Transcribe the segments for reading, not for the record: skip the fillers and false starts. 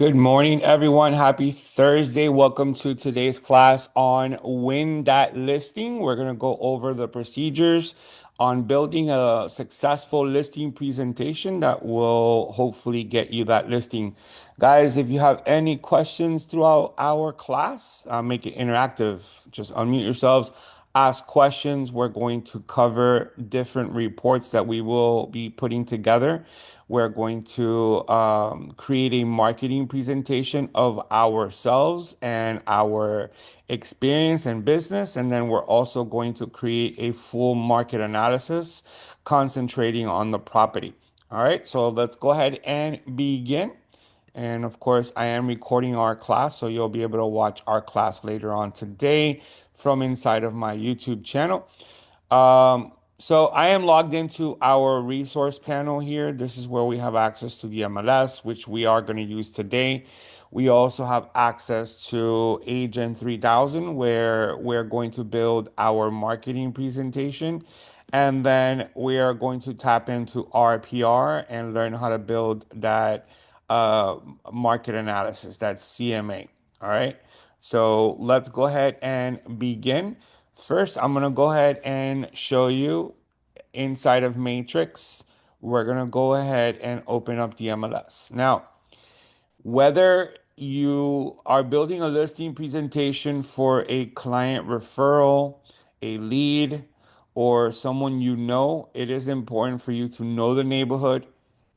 Good morning, everyone. Happy Thursday. Welcome to today's class on Win That Listing. We're going to go over the procedures on building a successful listing presentation that will hopefully get you that listing. Guys, if you have any questions throughout our class, make it interactive. Just unmute yourselves, ask questions. We're going to cover different reports that we will be putting together. We're going to create a marketing presentation of ourselves and our experience and business. And then we're also going to create a full market analysis concentrating on the property. All right, so let's go ahead and begin. And of course, I am recording our class, so you'll be able to watch our class later on today from inside of my YouTube channel. So I am logged into our resource panel here. This is where we have access to the MLS, which we are going to use today. We also have access to Agent 3000, where we're going to build our marketing presentation. And then we are going to tap into RPR and learn how to build that uh, market analysis, that CMA. All right. So let's go ahead and begin. First, I'm going to go ahead and show you inside of Matrix. We're going to go ahead and open up the MLS. Now, whether you are building a listing presentation for a client referral, a lead, or someone you know, it is important for you to know the neighborhood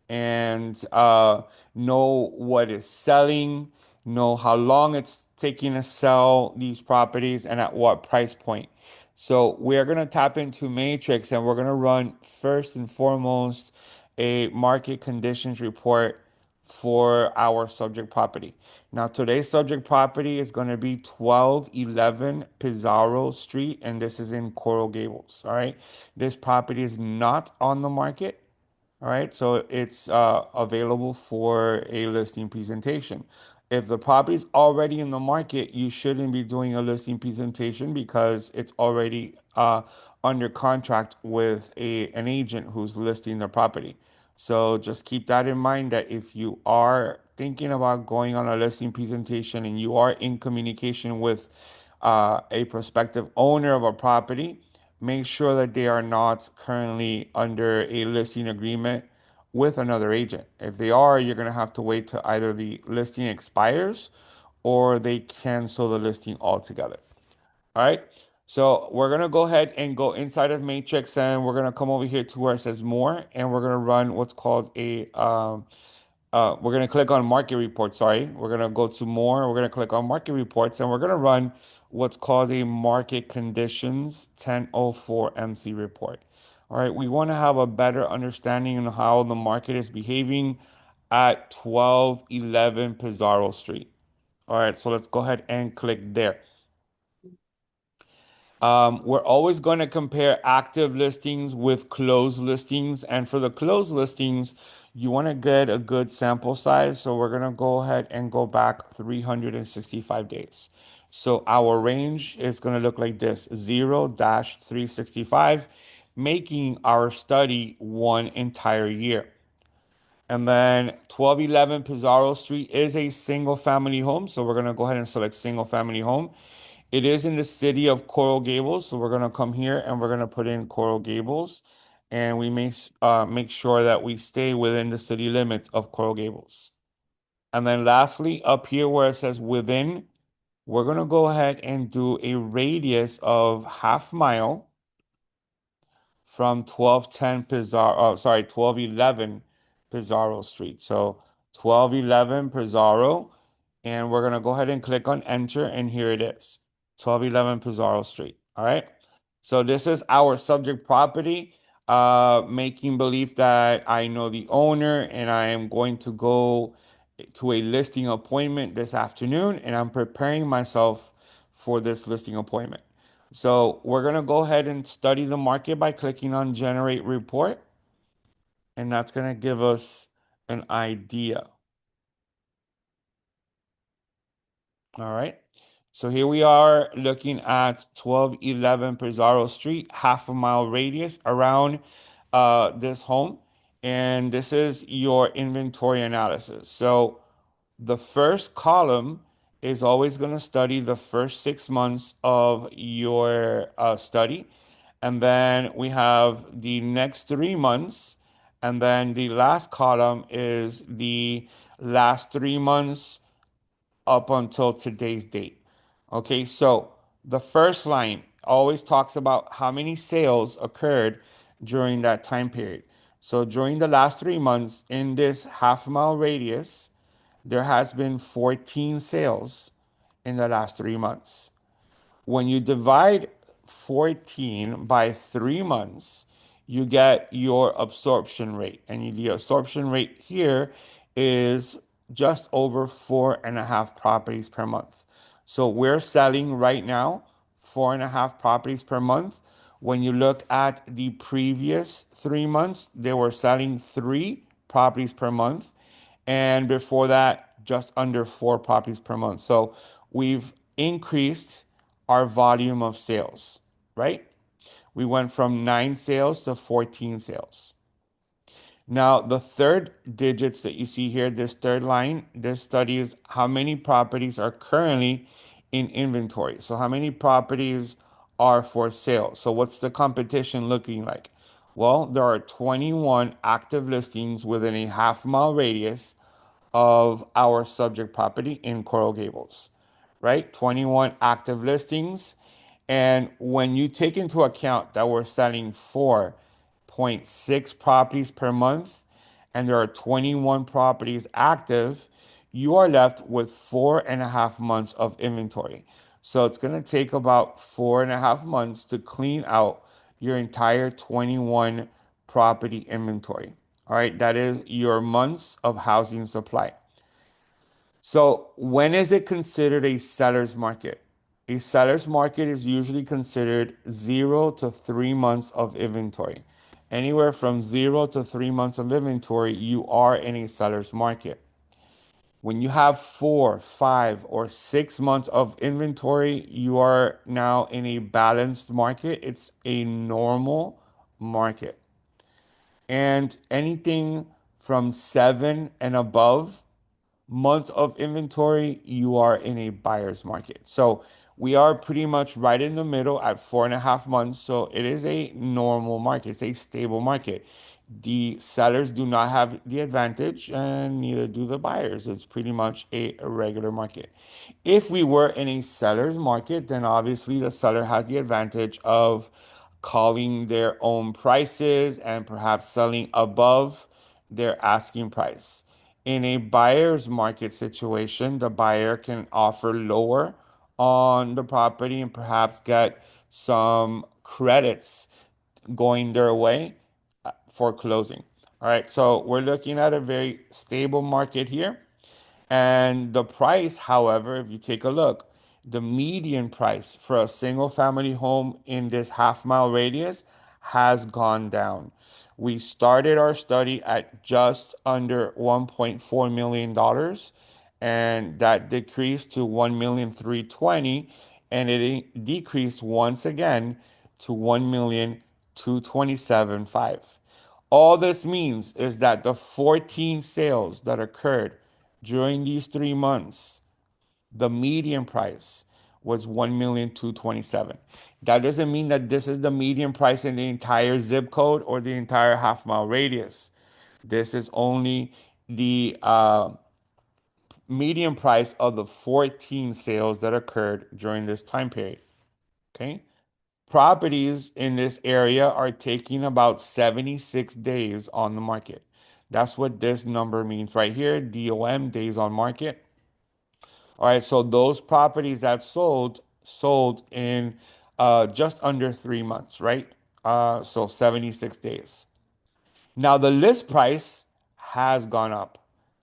and know what is selling, know how long it's taking to sell these properties, and at what price point. So we're going to tap into Matrix and we're going to run first and foremost a market conditions report for our subject property. Now, today's subject property is going to be 1211 Pizarro Street, and this is in Coral Gables. All right. This property is not on the market. All right, so it's available for a listing presentation. If the property is already in the market, you shouldn't be doing a listing presentation because it's already under contract with an agent who's listing the property. So just keep that in mind that if you are thinking about going on a listing presentation and you are in communication with a prospective owner of a property, make sure that they are not currently under a listing agreement with another agent. If they are, you're going to have to wait till either the listing expires or they cancel the listing altogether. All right. So we're going to go ahead and go inside of Matrix and we're going to come over here to where it says more and we're going to run what's called we're going to click on market reports. Sorry. We're going to go to more. We're going to click on market reports and we're going to run what's called a market conditions 1004 MC report. All right. We want to have a better understanding of how the market is behaving at 1211 Pizarro Street. All right. So let's go ahead and click there. We're always going to compare active listings with closed listings. And for the closed listings, you want to get a good sample size. So we're going to go ahead and go back 365 days. So our range is going to look like this, 0-365, making our study one entire year. And then 1211 Pizarro Street is a single family home. So we're going to go ahead and select single family home. It is in the city of Coral Gables. So we're going to come here and we're going to put in Coral Gables. And we make sure that we stay within the city limits of Coral Gables. And then lastly, up here where it says within, we're going to go ahead and do a radius of half mile from 1210 Pizarro, oh, sorry, 1211 Pizarro Street. So 1211 Pizarro, and we're gonna go ahead and click on enter, and here it is, 1211 Pizarro Street. All right. So this is our subject property, making believe that I know the owner and I am going to go to a listing appointment this afternoon, and I'm preparing myself for this listing appointment. So we're going to go ahead and study the market by clicking on generate report. And that's going to give us an idea. All right. So here we are looking at 1211 Pizarro Street, half a mile radius around this home. And this is your inventory analysis. So The first column is always going to study the first 6 months of your study. And then we have the next 3 months. And then the last column is the last 3 months up until today's date. Okay, so the first line always talks about how many sales occurred during that time period. So during the last 3 months in this half mile radius, there has been 14 sales in the last 3 months. When you divide 14 by 3 months, you get your absorption rate. And the absorption rate here is just over 4.5 properties per month. So we're selling right now 4.5 properties per month. When you look at the previous 3 months, they were selling 3 properties per month. And before that, just under 4 properties per month. So we've increased our volume of sales, right? We went from 9 sales to 14 sales. Now, the third digits that you see here, this third line, this studies how many properties are currently in inventory. So, how many properties are for sale? So, what's the competition looking like? Well, there are 21 active listings within a half mile radius of our subject property in Coral Gables, right? 21 active listings. And when you take into account that we're selling 4.6 properties per month and there are 21 properties active, you are left with 4.5 months of inventory. So it's going to take about 4.5 months to clean out your entire 21 property inventory. All right, that is your months of housing supply. So, when is it considered a seller's market? A seller's market is usually considered 0 to 3 months of inventory. Anywhere from 0 to 3 months of inventory, you are in a seller's market. When you have 4, 5, or 6 months of inventory, you are now in a balanced market. It's a normal market. And anything from 7 and above months of inventory, you are in a buyer's market. So we are pretty much right in the middle at 4.5 months. So it is a normal market, it's a stable market. The sellers do not have the advantage, and neither do the buyers. It's pretty much a regular market. If we were in a seller's market, then obviously the seller has the advantage of calling their own prices and perhaps selling above their asking price. In a buyer's market situation, the buyer can offer lower on the property and perhaps get some credits going their way for closing. All right, so we're looking at a very stable market here. And the price, however, if you take a look, the median price for a single family home in this half mile radius has gone down. We started our study at just under $1.4 million, and that decreased to 1,320,000, and it decreased once again to 1,227,500. All this means is that the 14 sales that occurred during these 3 months, the median price was 1,227,000. That doesn't mean that this is the median price in the entire zip code or the entire half mile radius. This is only the median price of the 14 sales that occurred during this time period. Okay. Properties in this area are taking about 76 days on the market. That's what this number means right here, DOM, days on market. All right, so those properties that sold in just under 3 months, right? So 76 days. Now the list price has gone up.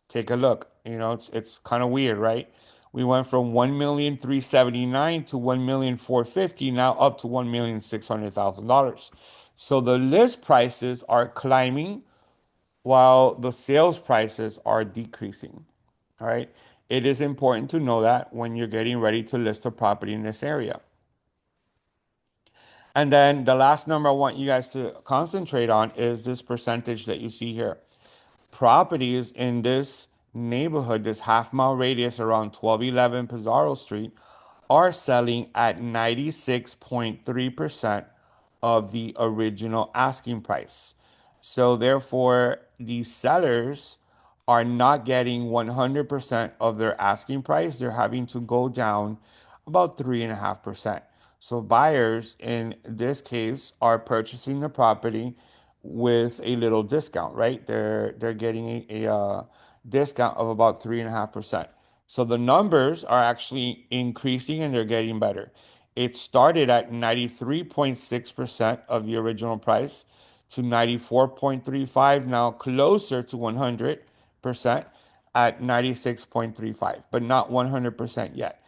Take a look. It's kind of weird, right? We went from 1,379,000 to 1,450,000, now up to $1,600,000. So the list prices are climbing while the sales prices are decreasing. All right. It is important to know that when you're getting ready to list a property in this area. And then the last number I want you guys to concentrate on is this percentage that you see here. Properties in this neighborhood, this half mile radius around 1211 Pizarro Street, are selling at 96.3% of the original asking price. So therefore, the sellers are not getting 100% of their asking price. They're having to go down about 3.5%. So buyers in this case are purchasing the property with a little discount, right? They're getting a discount of about 3.5%. So the numbers are actually increasing and they're getting better. It started at 93.6% of the original price to 94.35, now closer to 100% at 96.35, but not 100% yet.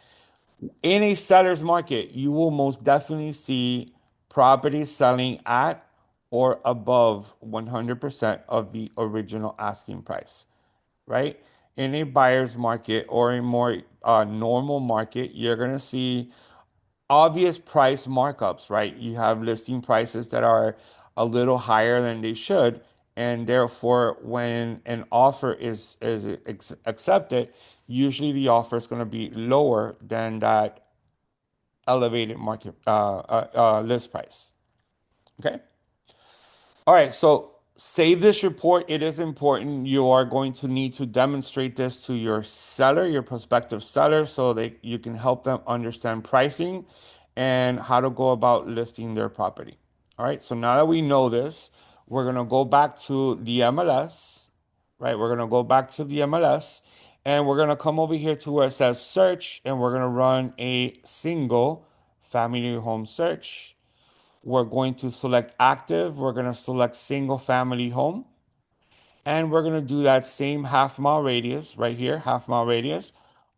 In a seller's market, you will most definitely see properties selling at or above 100% of the original asking price, right? In a buyer's market or a more normal market, you're going to see obvious price markups, right? You have listing prices that are a little higher than they should, and therefore, when an offer is accepted, usually the offer is going to be lower than that elevated market list price. Okay. All right, so save this report. It is important. You are going to need to demonstrate this to your seller, your prospective seller, so that you can help them understand pricing and how to go about listing their property. All right, so now that we know this, we're going to go back to the MLS, right? We're going to go back to the MLS and we're going to come over here to where it says search and we're going to run a single family home search. We're going to select active. We're going to select single family home. And we're going to do that same half mile radius right here, half mile radius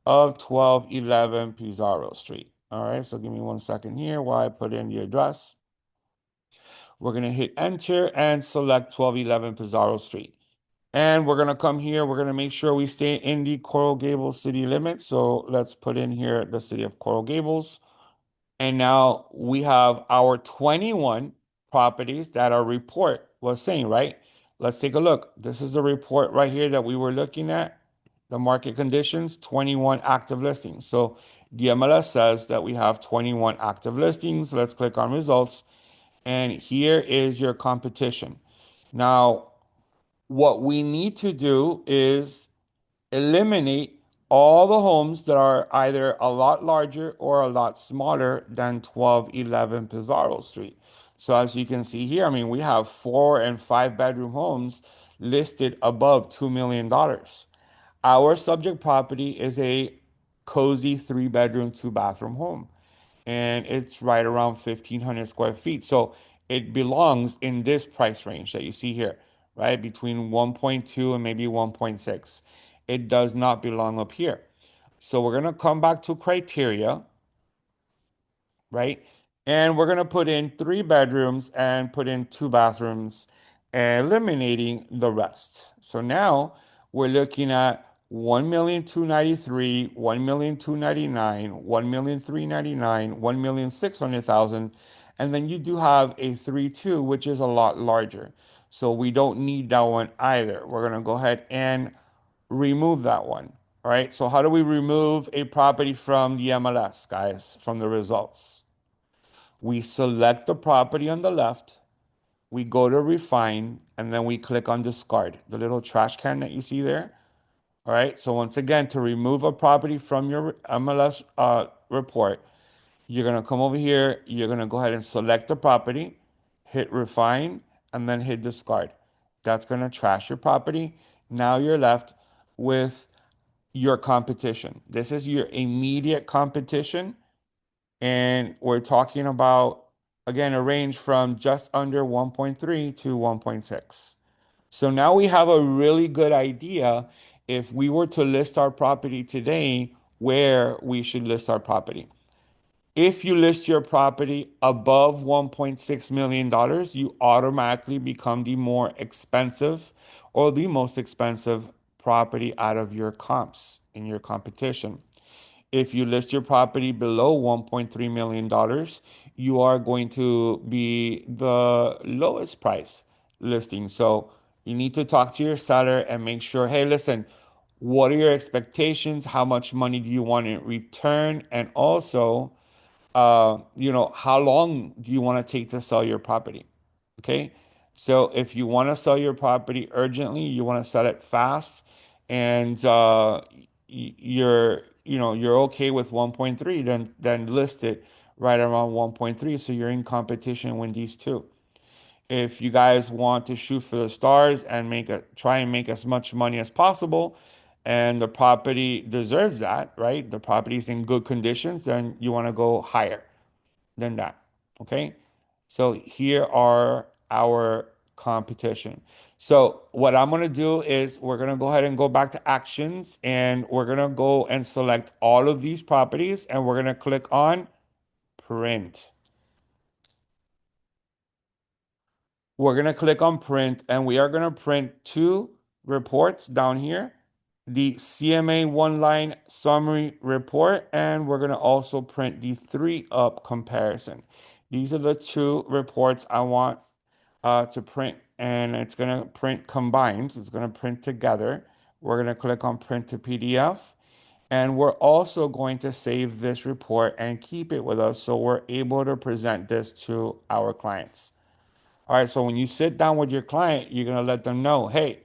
of 1211 Pizarro Street. All right, so give me 1 second here while I put in the address. We're going to hit enter and select 1211 Pizarro Street. And we're going to come here. We're going to make sure we stay in the Coral Gables city limits. So let's put in here the city of Coral Gables. And now we have our 21 properties that our report was saying, right? Let's take a look. This is the report right here that we were looking at. The market conditions, 21 active listings. So the MLS says that we have 21 active listings. Let's click on results. And here is your competition. Now, what we need to do is eliminate all the homes that are either a lot larger or a lot smaller than 1211 Pizarro Street. So as you can see here, I mean, we have 4 and 5 bedroom homes listed above $2 million. Our subject property is a cozy 3 bedroom, 2 bathroom home, and it's right around 1,500 square feet. So it belongs in this price range that you see here, right? Between 1.2 and maybe 1.6. It does not belong up here. So we're going to come back to criteria, right? And we're going to put in 3 bedrooms and put in 2 bathrooms, eliminating the rest. So now we're looking at 1,293,000, 1,299,000, 1,399,000, 1,600,000, and then you do have a 3-2, which is a lot larger. So we don't need that one either. We're going to go ahead and remove that one. All right. So how do we remove a property from the MLS, guys, from the results? We select the property on the left, we go to refine, and then we click on discard, the little trash can that you see there. All right. So once again, to remove a property from your MLS report, you're going to come over here. You're going to go ahead and select the property, hit refine, and then hit discard. That's going to trash your property. Now you're left with your competition. This is your immediate competition. And we're talking about, again, a range from just under 1.3 to 1.6. So now we have a really good idea if we were to list our property today, where we should list our property. If you list your property above $1.6 million, you automatically become the more expensive or the most expensive property out of your comps in your competition. If you list your property below $1.3 million, you are going to be the lowest price listing. So you need to talk to your seller and make sure, hey, listen, What are your expectations? How much money do you want in return? And also, how long do you want to take to sell your property? Okay. So if you want to sell your property urgently, you want to sell it fast, and you're okay with 1.3, then list it right around 1.3. So you're in competition with these two. If you guys want to shoot for the stars and try and make as much money as possible, and the property deserves that, right? The property is in good conditions, then you want to go higher than that. Okay. So here are our competition. So what I'm going to do is we're going to go ahead and go back to actions, and we're going to go and select all of these properties, and we're going to click on print. We're going to click on print, and we are going to print two reports down here, the CMA one line summary report, and we're going to also print the three up comparison. These are the two reports I want to print, and it's going to print combined. So it's going to print together. We're going to click on print to PDF, and we're also going to save this report and keep it with us so we're able to present this to our clients. All right, so when you sit down with your client, you're going to let them know, hey,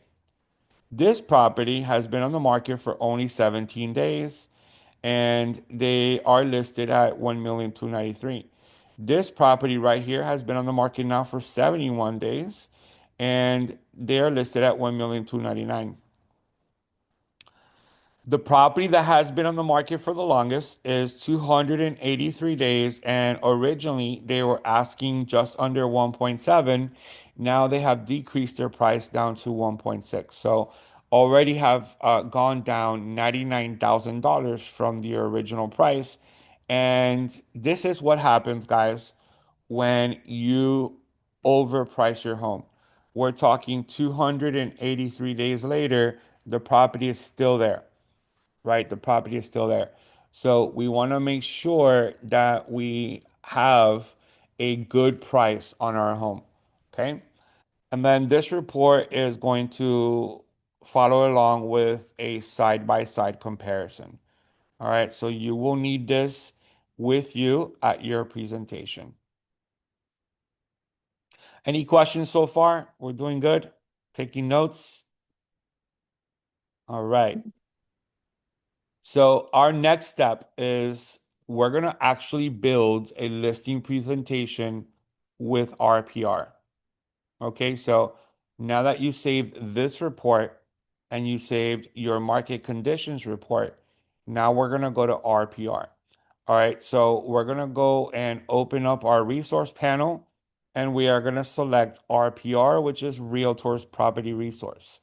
this property has been on the market for only 17 days, and they are listed at 1,293,000. This property right here has been on the market now for 71 days, and they are listed at 1,299,000. The property that has been on the market for the longest is 283 days, and originally they were asking just under 1.7. Now they have decreased their price down to 1.6. So already have gone down $99,000 from the original price. And this is what happens, guys, when you overprice your home. We're talking 283 days later, the property is still there, right? The property is still there. So we want to make sure that we have a good price on our home. Okay. And then this report is going to follow along with a side-by-side comparison. All right. So you will need this with you at your presentation. Any questions so far? We're doing good. Taking notes. All right. So our next step is we're going to actually build a listing presentation with RPR. Okay, so now that you saved this report and you saved your market conditions report, now we're going to go to RPR. All right, so we're going to go and open up our resource panel, and we are going to select RPR, which is Realtors Property Resource.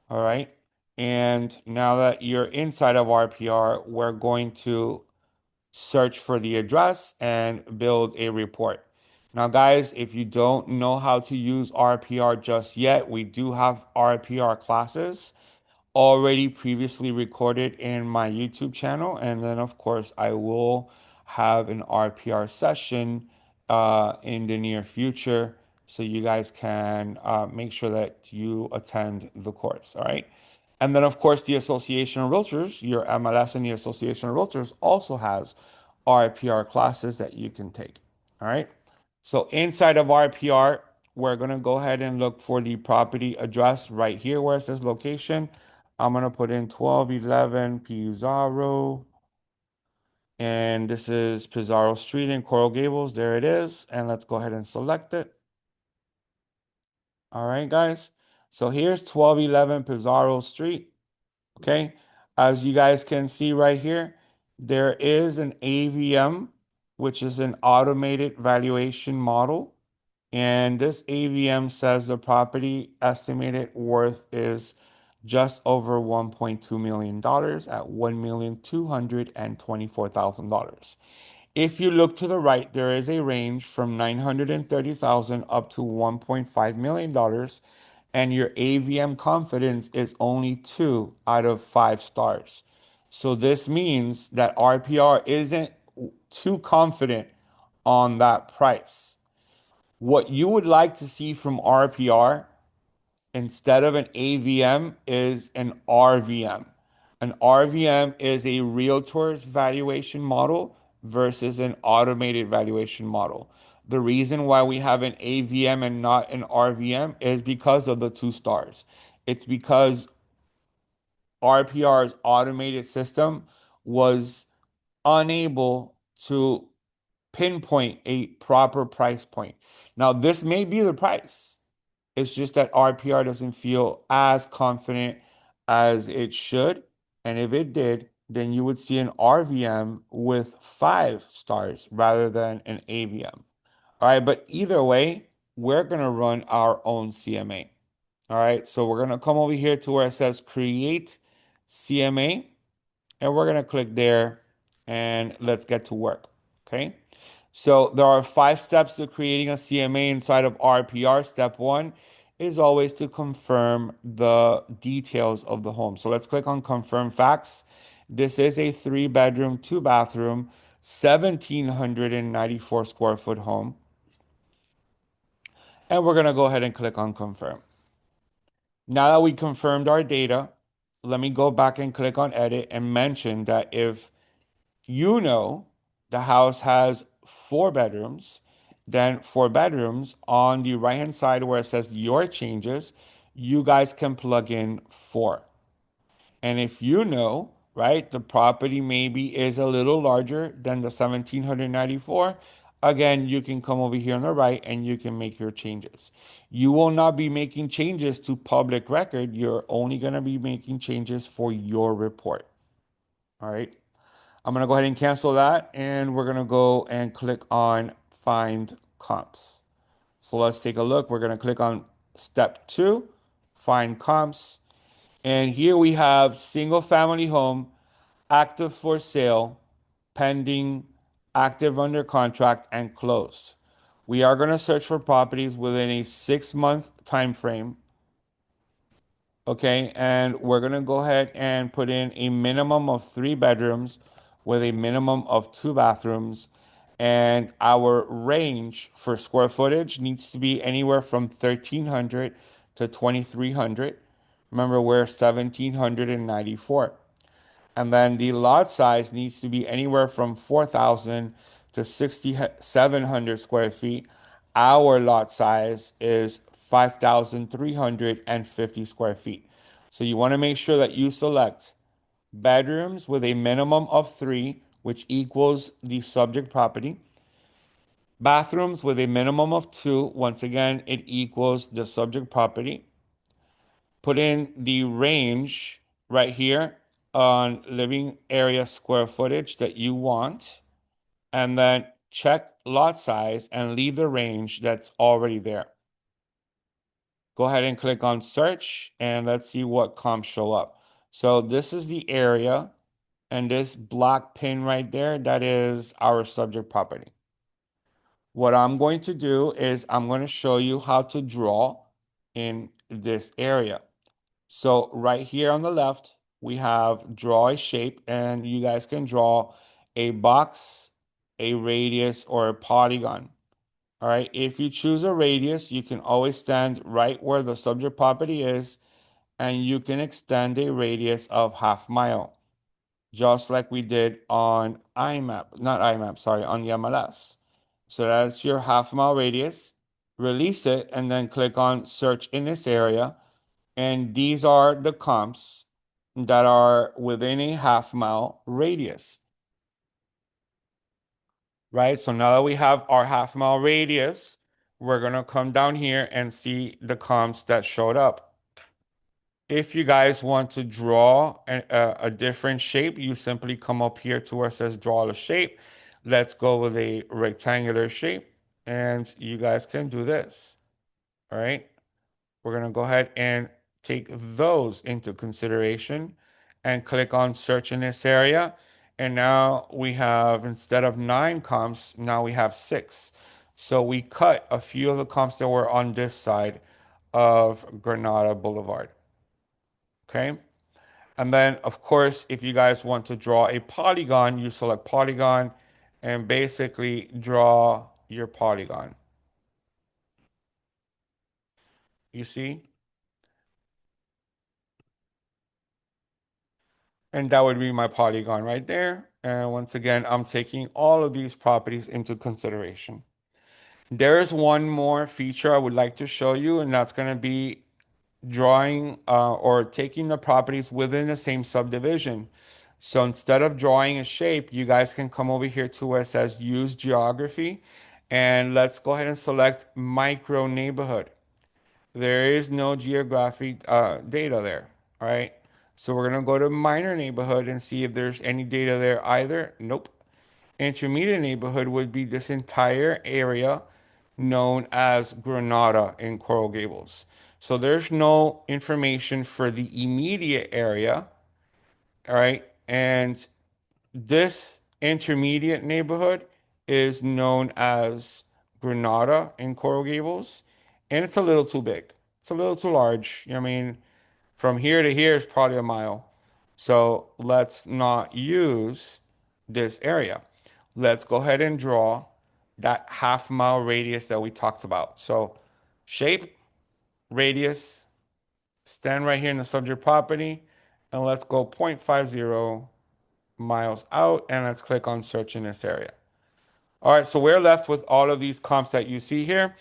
All right. And now that you're inside of RPR, we're going to search for the address and build a report. Now, guys, if you don't know how to use RPR just yet, we do have RPR classes already previously recorded in my YouTube channel. And then, of course, I will have an RPR session in the near future so you guys can make sure that you attend the course. All right. And then, of course, the Association of Realtors, your MLS and the Association of Realtors also has RPR classes that you can take. All right. So inside of RPR, we're going to go ahead and look for the property address right here where it says location. I'm going to put in 1211 Pizarro. And this is Pizarro Street in Coral Gables. There it is. And let's go ahead and select it. All right, guys. So here's 1211 Pizarro Street. Okay. As you guys can see right here, there is an AVM, which is an automated valuation model. And this AVM says the property estimated worth is just over $1.2 million at $1,224,000. If you look to the right, there is a range from 930,000 up to $1.5 million, and your AVM confidence is only 2 out of 5 stars. So this means that RPR isn't too confident on that price. What you would like to see from RPR instead of an AVM is an RVM. An RVM is a realtor's valuation model versus an automated valuation model. The reason why we have an AVM and not an RVM is because of the two stars. It's because RPR's automated system was unable to pinpoint a proper price point. Now, this may be the price. It's just that RPR doesn't feel as confident as it should. And if it did, then you would see an RVM with 5 stars rather than an AVM. All right, but either way, we're going to run our own CMA. All right, so we're going to come over here to where it says create CMA, and we're going to click there and let's get to work. Okay. So there are 5 steps to creating a CMA inside of RPR. Step one is always to confirm the details of the home. So let's click on confirm facts. This is a 3 bedroom, 2 bathroom, 1,794 square foot home. And we're going to go ahead and click on confirm. Now that we confirmed our data, let me go back and click on edit and mention that if you know the house has 4 bedrooms, then 4 bedrooms on the right hand side where it says your changes, you guys can plug in 4. And if you know, right, the property maybe is a little larger than the 1794, again, you can come over here on the right and you can make your changes. You will not be making changes to public record. You're only going to be making changes for your report. All right. I'm going to go ahead and cancel that and we're going to go and click on find comps. So let's take a look. We're going to click on step 2, find comps. And here we have single family home, active for sale, pending, active under contract, and closed. We are going to search for properties within a 6-month time frame. Okay, and we're gonna go ahead and put in a minimum of 3 bedrooms with a minimum of 2 bathrooms. And our range for square footage needs to be anywhere from 1,300 to 2,300. Remember, we're 1,794. And then the lot size needs to be anywhere from 4,000 to 6,700 square feet. Our lot size is 5,350 square feet. So you want to make sure that you select bedrooms with a minimum of 3, which equals the subject property. Bathrooms with a minimum of 2, once again, it equals the subject property. Put in the range right here on living area square footage that you want, and then check lot size and leave the range that's already there. Go ahead and click on search and let's see what comps show up. So this is the area, and this black pin right there, that is our subject property. What I'm going to do is I'm going to show you how to draw in this area. So right here on the left, we have draw a shape, and you guys can draw a box, a radius, or a polygon. All right. If you choose a radius, you can always stand right where the subject property is, and you can extend a radius of half-mile, just like we did on IMAP, not IMAP, sorry, on the MLS. So that's your half-mile radius. Release it, and then click on search in this area. And these are the comps that are within a half-mile radius, right? So now that we have our half-mile radius, we're going to come down here and see the comps that showed up. If you guys want to draw a different shape, you simply come up here to where it says draw the shape. Let's go with a rectangular shape, and you guys can do this. All right. We're going to go ahead and take those into consideration and click on search in this area. And now we have, instead of 9 comps, now we have 6. So we cut a few of the comps that were on this side of Granada Boulevard. Okay. And then, of course, if you guys want to draw a polygon, you select polygon and basically draw your polygon. You see? And that would be my polygon right there. And once again, I'm taking all of these properties into consideration. There's one more feature I would like to show you, and that's going to be drawing or taking the properties within the same subdivision. So instead of drawing a shape, you guys can come over here to where it says use geography, and let's go ahead and select micro neighborhood. There is no geographic data there. All right. So we're going to go to minor neighborhood and see if there's any data there either. Nope. Intermediate neighborhood would be this entire area known as Granada in Coral Gables. So there's no information for the immediate area. All right. And this intermediate neighborhood is known as Granada in Coral Gables, and it's a little too big. It's a little too large. I mean, from here to here is probably a mile. So let's not use this area. Let's go ahead and draw that half-mile radius that we talked about. So shape, radius, stand right here in the subject property, and let's go 0.50 miles out, and let's click on search in this area. All right, so we're left with all of these comps that you see here.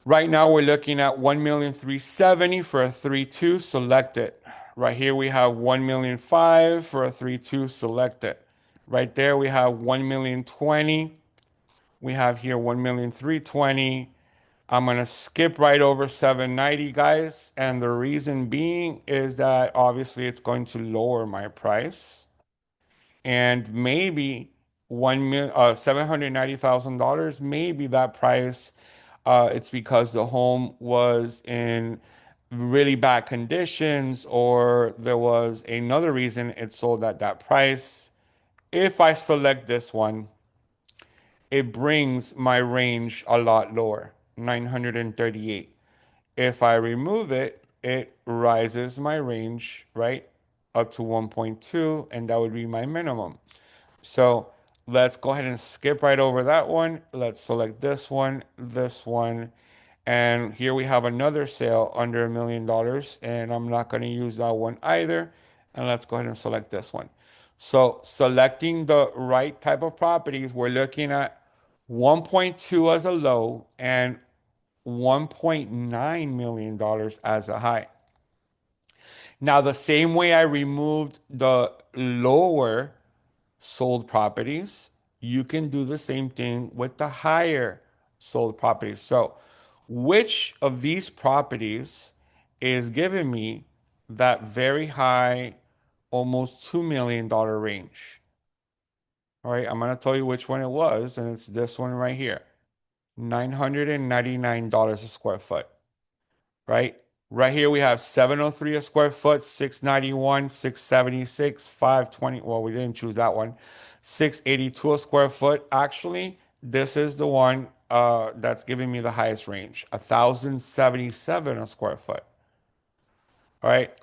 Right now we're looking at 1,370,000 for a 3-2, select it. Right here we have 1,005,000 for a 3-2, select it. Right there we have 1,020,000. We have here 1,320,000. I'm gonna skip right over 790, guys, and the reason being is that obviously it's going to lower my price. And maybe $790,000, maybe that price, it's because the home was in really bad conditions, or there was another reason it sold at that price. If I select this one, it brings my range a lot lower, 938. If I remove it, it rises my range, right, up to 1.2, and that would be my minimum. So let's go ahead and skip right over that one. Let's select this one, and here we have another sale under $1 million, and I'm not going to use that one either. And let's go ahead and select this one. So selecting the right type of properties, we're looking at 1.2 as a low and $1.9 million as a high. Now, the same way I removed the lower sold properties, you can do the same thing with the higher sold properties. So, which of these properties is giving me that very high, almost $2 million range? All right, I'm going to tell you which one it was, and it's this one right here, $999 a square foot, right? Right here we have 703 a square foot, 691, 676, 520. Well, we didn't choose that one. 682 a square foot. Actually, this is the one that's giving me the highest range, 1,077 a square foot. All right.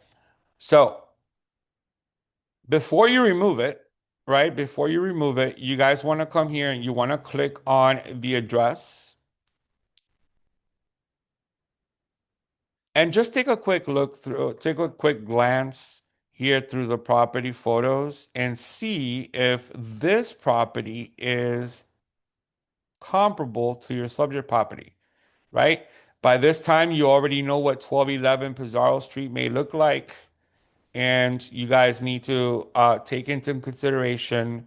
So before you remove it, right? Before you remove it, you guys want to come here and you want to click on the address. And just take a quick look through, take a quick glance here through the property photos and see if this property is comparable to your subject property, right? By this time, you already know what 1211 Pizarro Street may look like, and you guys need to take into consideration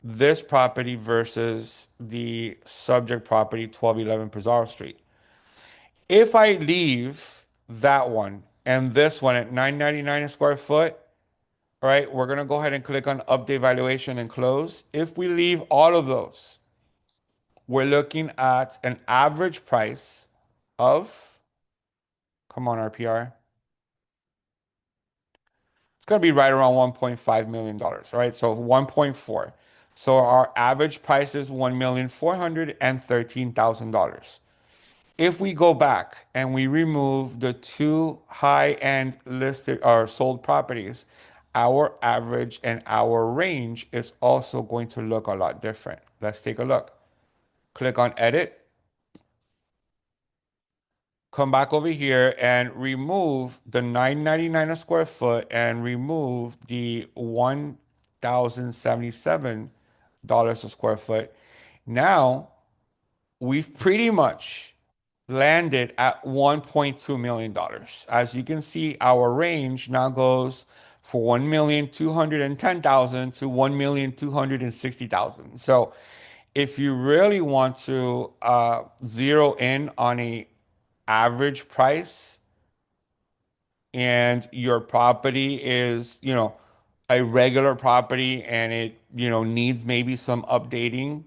this property versus the subject property 1211 Pizarro Street. If I leave that one and this one at 999 a square foot, all right, we're gonna go ahead and click on update valuation and close. If we leave all of those, we're looking at an average price of, come on, RPR. It's gonna be right around $1.5 million, all right? So 1.4. So our average price is $1,413,000. If we go back and we remove the two high-end listed or sold properties, our average and our range is also going to look a lot different. Let's take a look. Click on edit. come back over here and remove the 9.99 a square foot and remove the $1,077 a square foot. Now we've pretty much landed at $1.2 million dollars. As you can see, our range now goes for 1,210,000 to 1,260,000. So if you really want to zero in on a average price and your property is, a regular property and it, needs maybe some updating,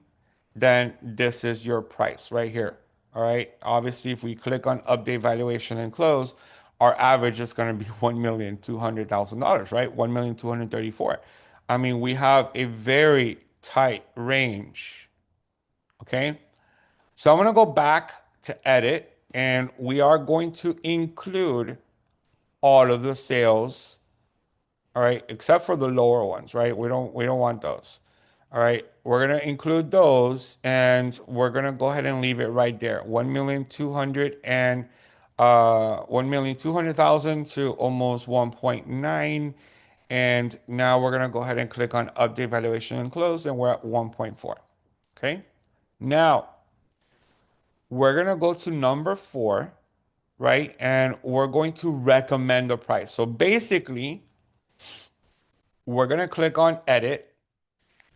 then this is your price right here. All right. Obviously, if we click on update valuation and close, our average is going to be $1,200,000, right? 1,234,000. I mean, we have a very tight range. Okay. So I'm going to go back to edit and we are going to include all of the sales, all right, except for the lower ones, right? We don't want those. All right, we're gonna include those and we're gonna go ahead and leave it right there. 1,200,000 to almost 1.9. And now we're gonna go ahead and click on update valuation and close, and we're at 1.4. Okay. Now we're gonna go to number four, right? And we're going to recommend the price. So basically, we're going to click on edit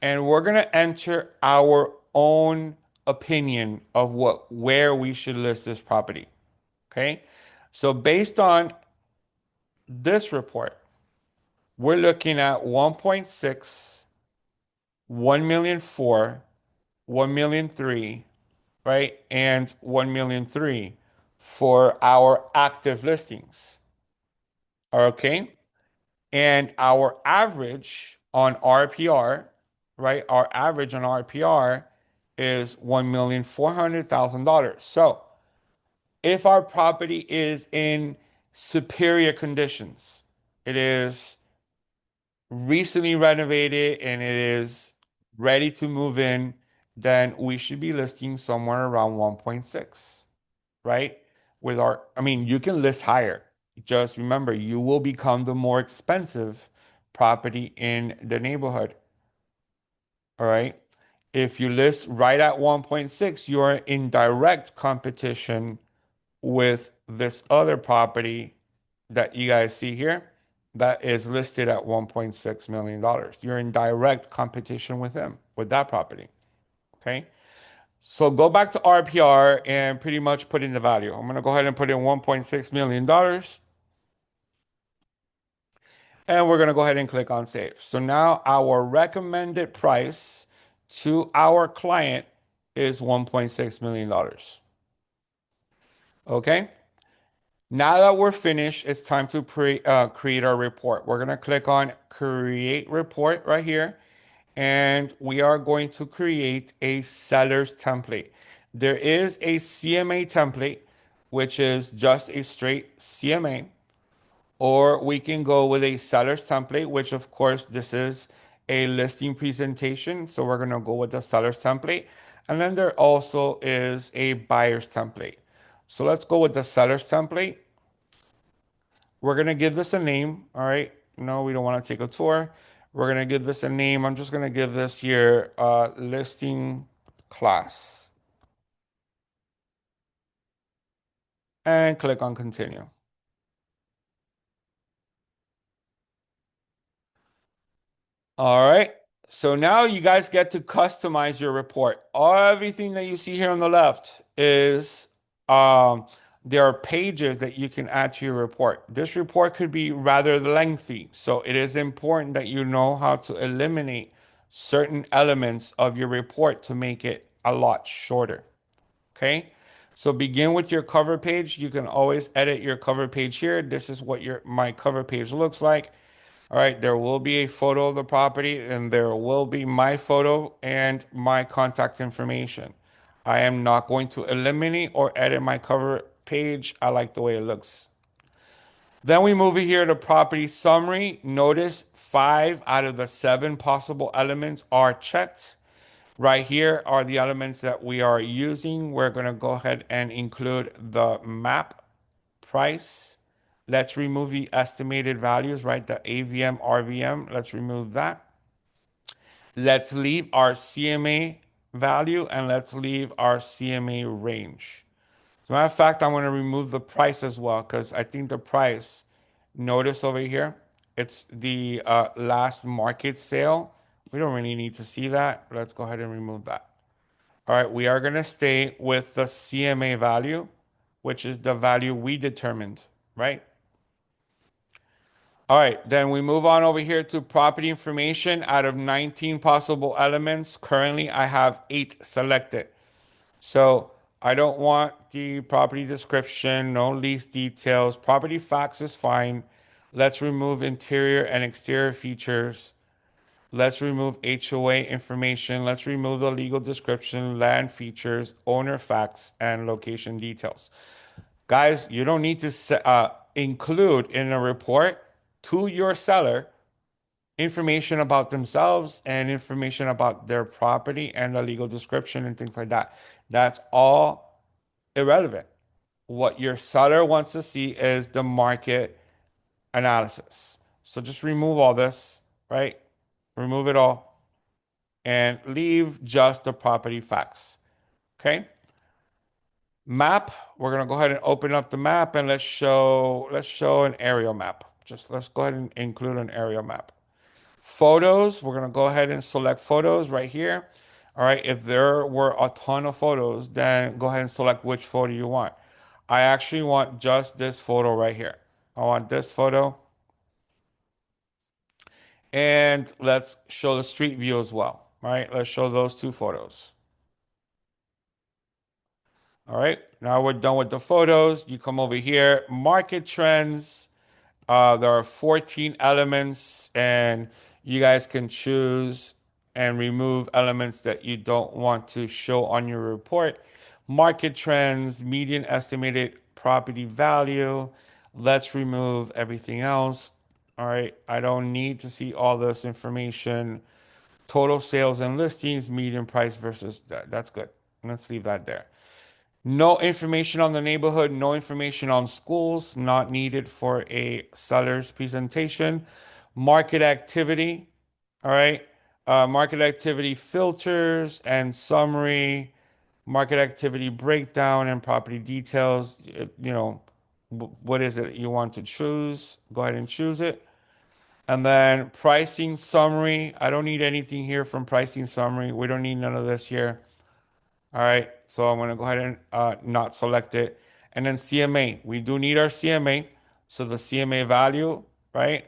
and we're going to enter our own opinion of where we should list this property. Okay. So based on this report, we're looking at 1.6, 1,000,004, 1,000,003, right? And 1,000,003 for our active listings. Okay. And our average on RPR, right? Our average on RPR is $1,400,000. So if our property is in superior conditions, it is recently renovated and it is ready to move in, then we should be listing somewhere around 1.6, right? I mean, you can list higher. Just remember, you will become the more expensive property in the neighborhood. All right. If you list right at 1.6, you're in direct competition with this other property that you guys see here that is listed at $1.6 million. You're in direct competition with them, with that property. Okay. So go back to RPR and pretty much put in the value. I'm going to go ahead and put in $1.6 million dollars, and we're going to go ahead and click on save. So now our recommended price to our client is $1.6 million dollars. Okay. Now that we're finished, it's time to create our report. We're going to click on create report right here. And we are going to create a seller's template. There is a CMA template, which is just a straight CMA, or we can go with a seller's template, which of course this is a listing presentation. So we're going to go with the seller's template. And then there also is a buyer's template. So let's go with the seller's template. We're going to give this a name. All right. No, we don't want to take a tour. We're going to give this a name. I'm just going to give this here listing class and click on continue. All right. So now you guys get to customize your report. Everything that you see here on the left is um, there are pages that you can add to your report. This report could be rather lengthy, so it is important that you know how to eliminate certain elements of your report to make it a lot shorter. Okay. So begin with your cover page. You can always edit your cover page here. This is what my cover page looks like. All right, there will be a photo of the property and there will be my photo and my contact information. I am not going to eliminate or edit my cover page. I like the way it looks. Then we move here to property summary. Notice 5 out of the 7 possible elements are checked. Right here are the elements that we are using. We're going to go ahead and include the map price. Let's remove the estimated values, right? The AVM, RVM. Let's remove that. Let's leave our CMA value and let's leave our CMA range. As a matter of fact, I'm going to remove the price as well because I think the price, notice over here, it's the last market sale. We don't really need to see that. Let's go ahead and remove that. All right, we are going to stay with the CMA value, which is the value we determined, right? All right, then we move on over here to property information. Out of 19 possible elements, currently I have 8 selected. So I don't want the property description, no lease details. Property facts is fine. Let's remove interior and exterior features. Let's remove HOA information. Let's remove the legal description, land features, owner facts, and location details. Guys, you don't need to include in a report to your seller information about themselves and information about their property and the legal description and things like that. That's all irrelevant. What your seller wants to see is the market analysis. So just remove all this, right? Remove it all and leave just the property facts. Okay? Map, we're gonna go ahead and open up the map and let's show an aerial map. Just let's go ahead and include an aerial map. Photos, we're gonna go ahead and select photos right here. All right, if there were a ton of photos, then go ahead and select which photo you want. I actually want just this photo right here. I want this photo. And let's show the street view as well. All right, let's show those two photos. All right, now we're done with the photos. You come over here, market trends. There are 14 elements, and you guys can choose and remove elements that you don't want to show on your report. Market trends, median estimated property value. Let's remove everything else. All right, I don't need to see all this information. Total sales and listings, median price versus that. That's good. Let's leave that there. No information on the neighborhood, no information on schools, not needed for a seller's presentation. Market activity, all right. Market activity filters and summary, market activity breakdown and property details. What is it you want to choose? Go ahead and choose it. And then pricing summary. I don't need anything here from pricing summary. We don't need none of this here. All right, so I'm gonna go ahead and not select it. And then CMA, we do need our CMA. So the CMA value, right?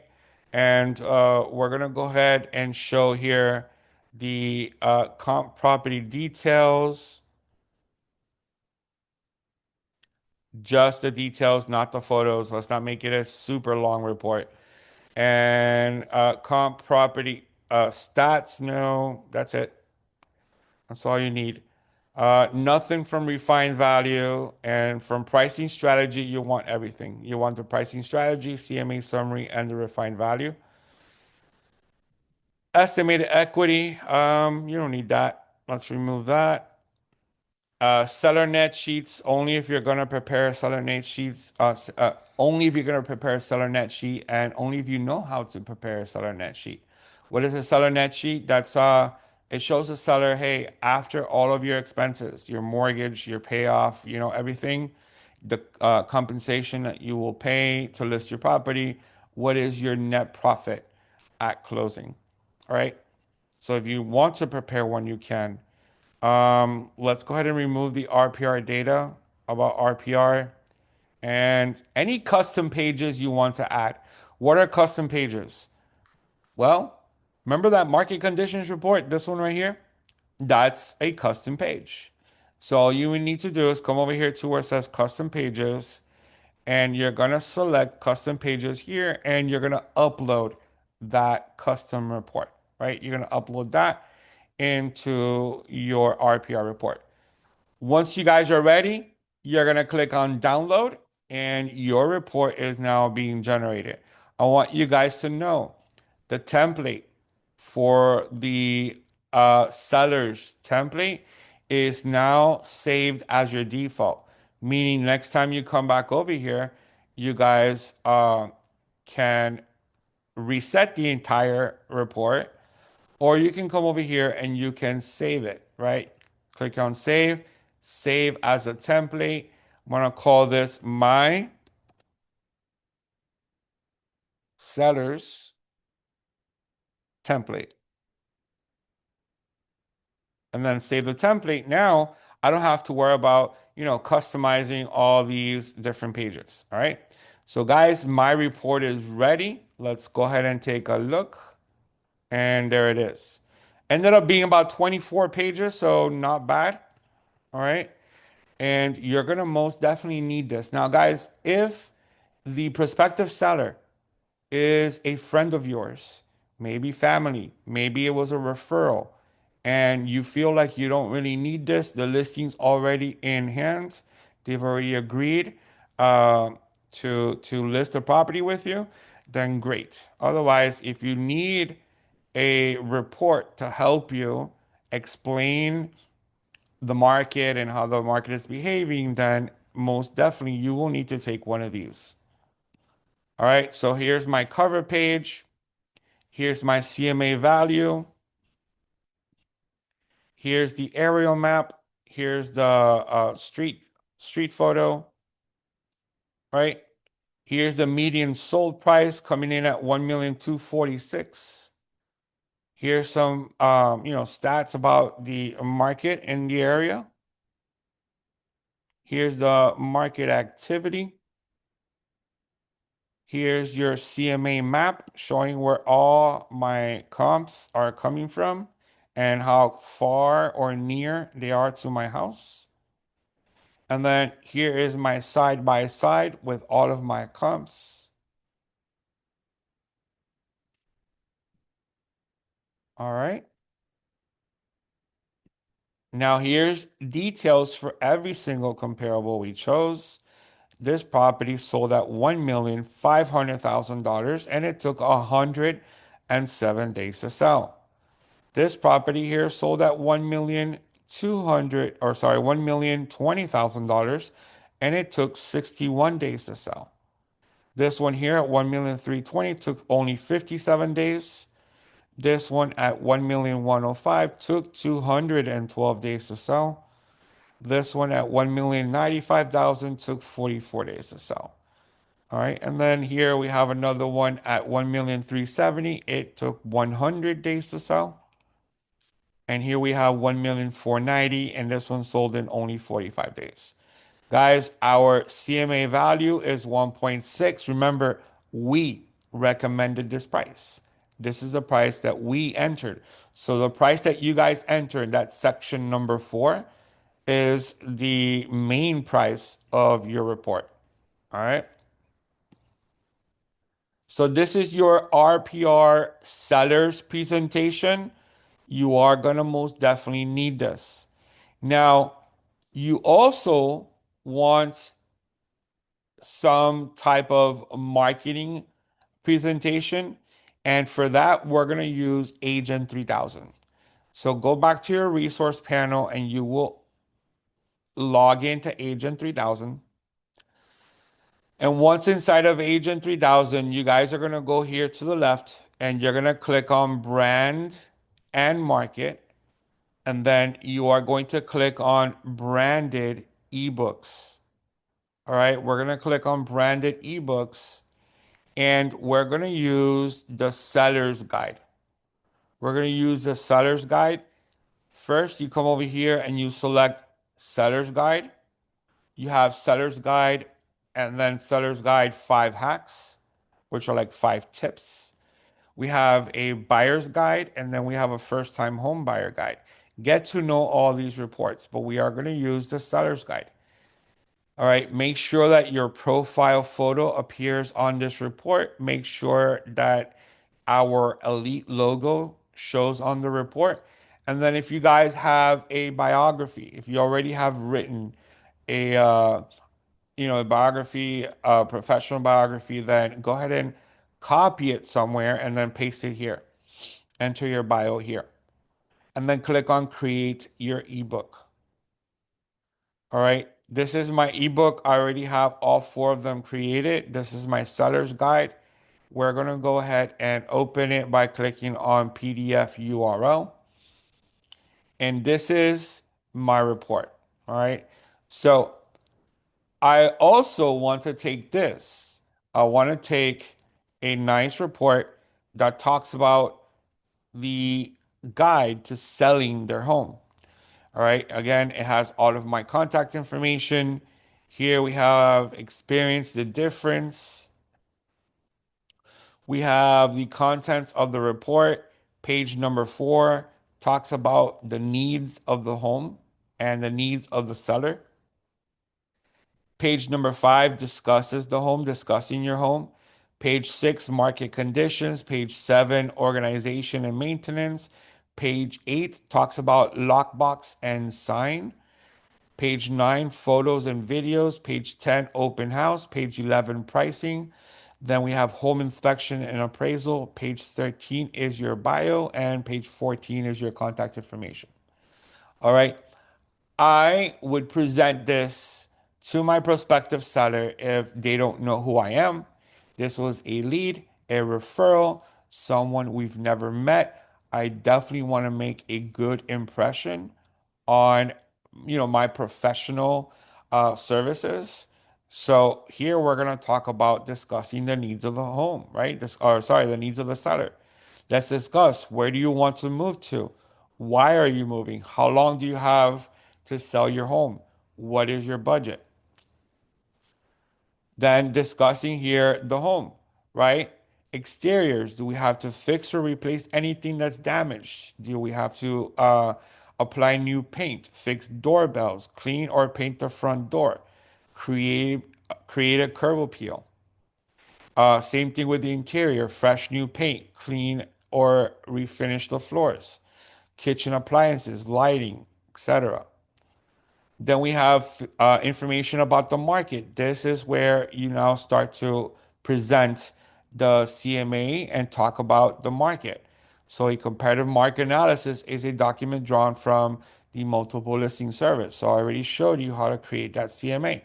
And we're gonna go ahead and show here the comp property details, just the details, not the photos. Let's not make it a super long report. And comp property stats, no, that's it. That's all you need. Nothing from refined value and from pricing strategy, you want everything. You want the pricing strategy, CMA summary, and the refined value. Estimated equity, you don't need that. Let's remove that. Seller net sheets, only if you're gonna prepare a seller net sheets, only if you're gonna prepare a seller net sheet and only if you know how to prepare a seller net sheet. What is a seller net sheet? It shows the seller, hey, after all of your expenses, your mortgage, your payoff, everything, the compensation that you will pay to list your property, what is your net profit at closing? All right. So if you want to prepare one, you can. Let's go ahead and remove the RPR data about RPR and any custom pages you want to add. What are custom pages? Well, remember that market conditions report, this one right here? That's a custom page. So all you would need to do is come over here to where it says custom pages, and you're gonna select custom pages here, and you're gonna upload that custom report, right? You're gonna upload that into your RPR report. Once you guys are ready, you're gonna click on download, and your report is now being generated. I want you guys to know the template for the seller's template is now saved as your default. Meaning next time you come back over here, you guys can reset the entire report, or you can come over here and you can save it, right? Click on save, save as a template. I'm gonna call this my seller's template. And then save the template. Now I don't have to worry about, customizing all these different pages. All right. So guys, my report is ready. Let's go ahead and take a look. And there it is. Ended up being about 24 pages, so not bad. All right. And you're gonna most definitely need this. Now, guys, if the prospective seller is a friend of yours, maybe family, maybe it was a referral, and you feel like you don't really need this, the listing's already in hand, they've already agreed uh, to list the property with you, then great. Otherwise, if you need a report to help you explain the market and how the market is behaving, then most definitely you will need to take one of these. All right, so here's my cover page. Here's my CMA value. Here's the aerial map. Here's the street photo, right? Here's the median sold price coming in at 1,246,000. Here's some stats about the market in the area. Here's the market activity. Here's your CMA map showing where all my comps are coming from and how far or near they are to my house. And then here is my side by side with all of my comps. All right. Now here's details for every single comparable we chose. This property sold at $1,500,000 and it took 107 days to sell. This property here sold at 1,200,000 or sorry, $1,020,000 and it took 61 days to sell. This one here at 1,320,000 took only 57 days. This one at 1,105,000 took 212 days to sell. This one at 1,095,000 took 44 days to sell. All right, and then here we have another one at 1,370,000. It took 100 days to sell. And here we have 1,490,000, and this one sold in only 45 days. Guys, our CMA value is 1.6. Remember, we recommended this price. This is the price that we entered. So the price that you guys entered, that section number 4, is the main price of your report. All right. So this is your RPR seller's presentation. You are going to most definitely need this. Now, you also want some type of marketing presentation. And for that, we're going to use Agent 3000. So go back to your resource panel and you will log into Agent 3000. And once inside of Agent 3000, you guys are going to go here to the left and you're going to click on brand and market. And then you are going to click on branded ebooks. All right, we're going to click on branded ebooks and we're going to use the seller's guide. We're going to use the seller's guide. First, you come over here and you select seller's guide. You have seller's guide and then seller's guide 5 hacks, which are like 5 tips. We have a buyer's guide and then we have a first time home buyer guide. Get to know all these reports, but we are going to use the seller's guide. All right, make sure that your profile photo appears on this report. Make sure that our elite logo shows on the report. And then if you guys have a biography, if you already have written a biography, a professional biography, then go ahead and copy it somewhere and then paste it here. Enter your bio here. and then click on create your ebook. All right. This is my ebook. I already have all four of them created. This is my seller's guide. We're going to go ahead and open it by clicking on PDF URL. And this is my report. All right. So I also want to take this. I want to take a nice report that talks about the guide to selling their home. All right. Again, it has all of my contact information. Here we have experience the difference. We have the contents of the report. Page number 4 talks about the needs of the home and the needs of the seller. Page number 5 discusses the home, discussing your home. Page 6, market conditions. Page 7, organization and maintenance. Page 8 talks about lockbox and sign. Page 9, photos and videos. Page 10, open house. Page 11, pricing. Then we have home inspection and appraisal. Page 13 is your bio, and page 14 is your contact information. All right. I would present this to my prospective seller if they don't know who I am. This was a lead, a referral, someone we've never met. I definitely want to make a good impression on, my professional services. So here we're going to talk about discussing the needs of the home, right? The needs of the seller. Let's discuss, where do you want to move to? Why are you moving? How long do you have to sell your home? What is your budget? Then discussing here the home, right? Exteriors. Do we have to fix or replace anything that's damaged? Do we have to apply new paint, fix doorbells, clean or paint the front door, create create a curb appeal? Same thing with the interior, fresh new paint, clean or refinish the floors, kitchen appliances, lighting, etc. Then we have information about the market. This is where you now start to present the CMA and talk about the market. So a comparative market analysis is a document drawn from the multiple listing service. So I already showed you how to create that CMA.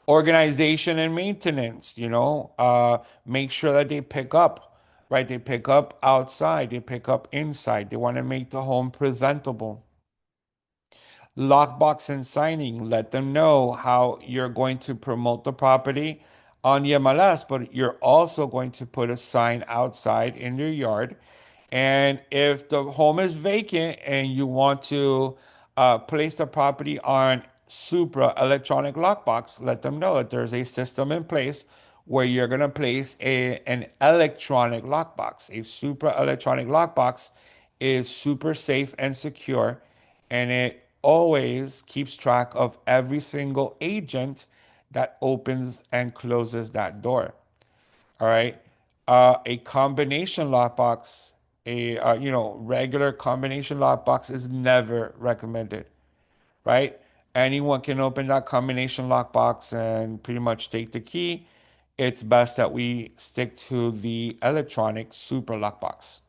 Organization and maintenance, make sure that they pick up, right? They pick up outside, they pick up inside. They want to make the home presentable. Lockbox and signing, let them know how you're going to promote the property on the MLS, but you're also going to put a sign outside in your yard. And if the home is vacant and you want to place the property on Supra electronic lockbox, let them know that there's a system in place where you're going to place an electronic lockbox. A Supra electronic lockbox is super safe and secure, and it always keeps track of every single agent that opens and closes that door. All right. A combination lockbox, regular combination lockbox is never recommended, right? Anyone can open that combination lockbox and pretty much take the key. It's best that we stick to the electronic super lockbox.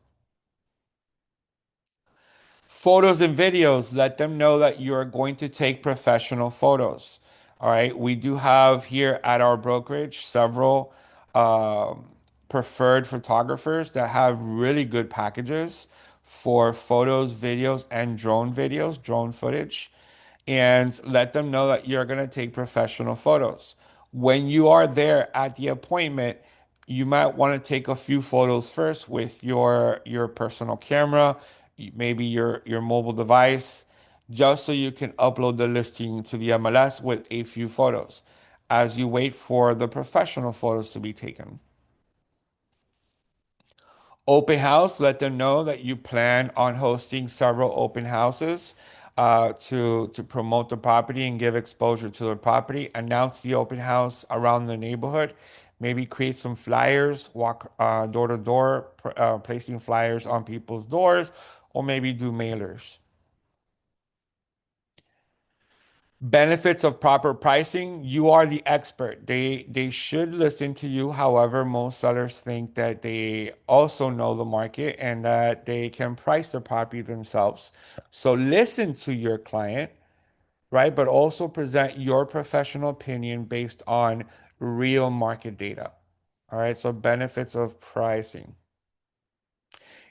Photos and videos, let them know that you're going to take professional photos. All right. We do have here at our brokerage several um, preferred photographers that have really good packages for photos, videos, and drone footage, and let them know that you're going to take professional photos. When you are there at the appointment, you might want to take a few photos first with your personal camera, maybe your mobile device, just so you can upload the listing to the MLS with a few photos as you wait for the professional photos to be taken. Open house, let them know that you plan on hosting several open houses to promote the property and give exposure to the property. Announce the open house around the neighborhood. Maybe create some flyers, walk door to door, placing flyers on people's doors, or maybe do mailers. Benefits of proper pricing, you are the expert. They should listen to you. However, most sellers think that they also know the market and that they can price the property themselves. So listen to your client, right? But also present your professional opinion based on real market data. All right. So benefits of pricing.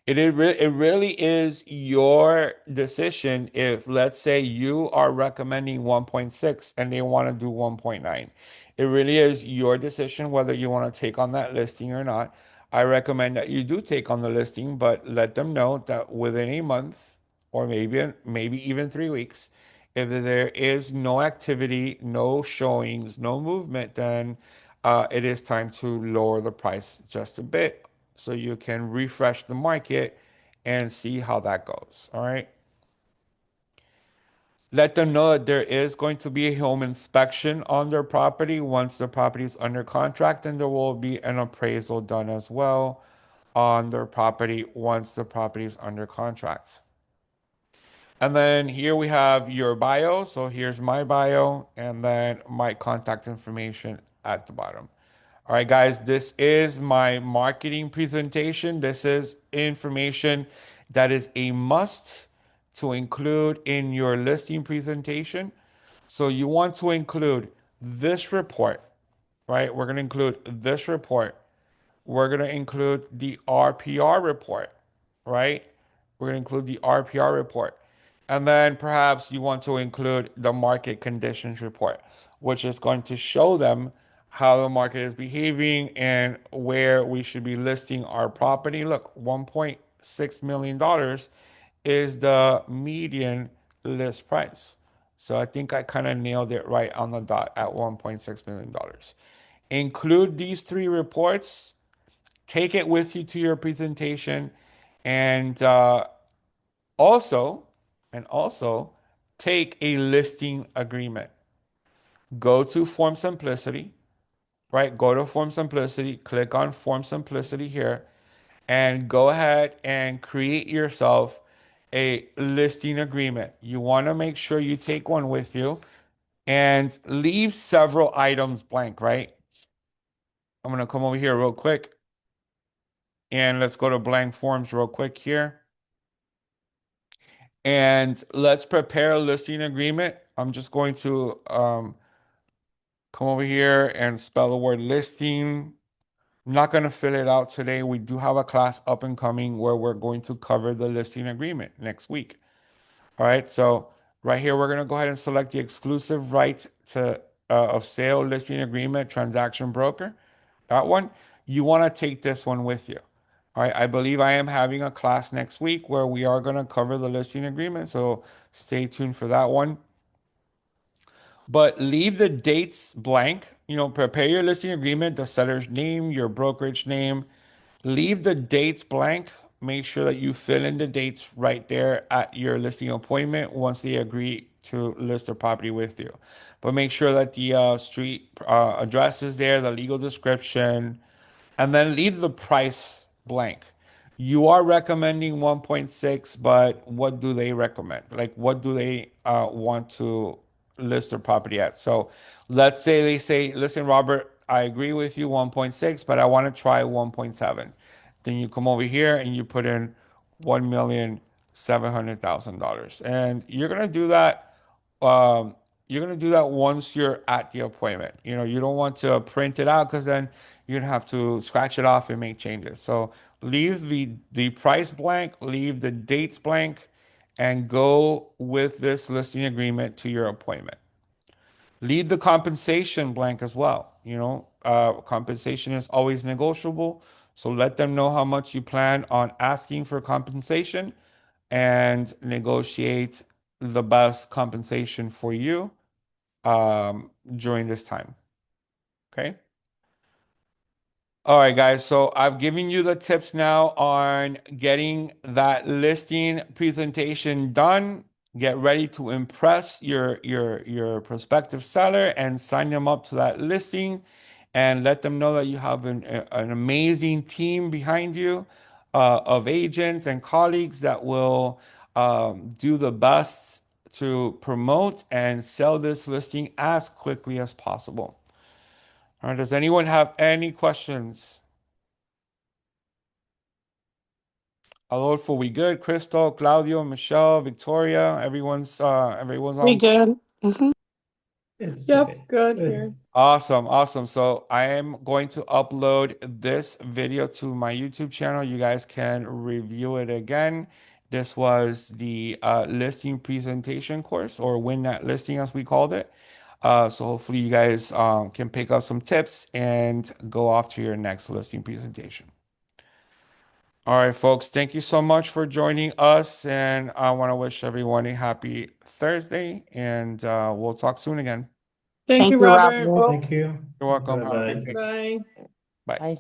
It really is your decision if, let's say, you are recommending 1.6 and they want to do 1.9. It really is your decision whether you want to take on that listing or not. I recommend that you do take on the listing, but let them know that within a month or maybe even 3 weeks, if there is no activity, no showings, no movement, then it is time to lower the price just a bit so you can refresh the market and see how that goes. All right. Let them know that there is going to be a home inspection on their property once the property is under contract, and there will be an appraisal done as well on their property once the property is under contract. And then here we have your bio. So here's my bio and then my contact information at the bottom. All right, guys, this is my marketing presentation. This is information that is a must to include in your listing presentation. So you want to include this report, right? We're going to include this report. We're going to include the RPR report, right? We're going to include the RPR report. And then perhaps you want to include the market conditions report, which is going to show them how the market is behaving and where we should be listing our property. Look, $1.6 million is the median list price. So I think I kind of nailed it right on the dot at $1.6 million. Include these three reports, take it with you to your presentation, and also, and also take a listing agreement. Go to Form Simplicity, right? Go to Form Simplicity, click on Form Simplicity here, and go ahead and create yourself a listing agreement. You want to make sure you take one with you and leave several items blank, right? I'm going to come over here real quick and let's go to blank forms real quick here. And let's prepare a listing agreement. I'm just going to come over here and spell the word listing. I'm not going to fill it out today. We do have a class up and coming where we're going to cover the listing agreement next week. All right, so right here, we're going to go ahead and select the exclusive right to of sale listing agreement transaction broker. That one, you want to take this one with you. All right, I believe I am having a class next week where we are going to cover the listing agreement, so stay tuned for that one. But leave the dates blank. Prepare your listing agreement, the seller's name, your brokerage name. Leave the dates blank. Make sure that you fill in the dates right there at your listing appointment once they agree to list the property with you. But make sure that the street address is there, the legal description, and then leave the price blank. You are recommending 1.6, but what do they recommend? Like, what do they want to list their property at? So let's say they say, listen, Robert, I agree with you 1.6, but I want to try 1.7. Then you come over here and you put in $1,700,000. And um, you're gonna do that once you're at the appointment. You don't want to print it out because then you're gonna have to scratch it off and make changes. So leave the price blank, leave the dates blank, and go with this listing agreement to your appointment. Leave the compensation blank as well. Compensation is always negotiable. So let them know how much you plan on asking for compensation and negotiate the best compensation for you during this time. Okay. All right, guys. So I've given you the tips now on getting that listing presentation done. Get ready to impress your prospective seller and sign them up to that listing, and let them know that you have an amazing team behind you of agents and colleagues that will do the best to promote and sell this listing as quickly as possible. All right, does anyone have any questions? Adolfo, we good? Crystal, Claudio, Michelle, Victoria, everyone's We on. good. Hmm. It's Yep, okay. good Good. here. Awesome, awesome. So I am going to upload this video to my YouTube channel. You guys can review it again. This was the listing presentation course, or win that listing as we called it. So hopefully you guys can pick up some tips and go off to your next listing presentation. All right, folks, thank you so much for joining us. And I want to wish everyone a happy Thursday, and we'll talk soon again. Thank Thank you, you, Robert. Robert. Thank you. You're Thank you. welcome. Bye Have a good bye. day. Bye. Bye. Bye.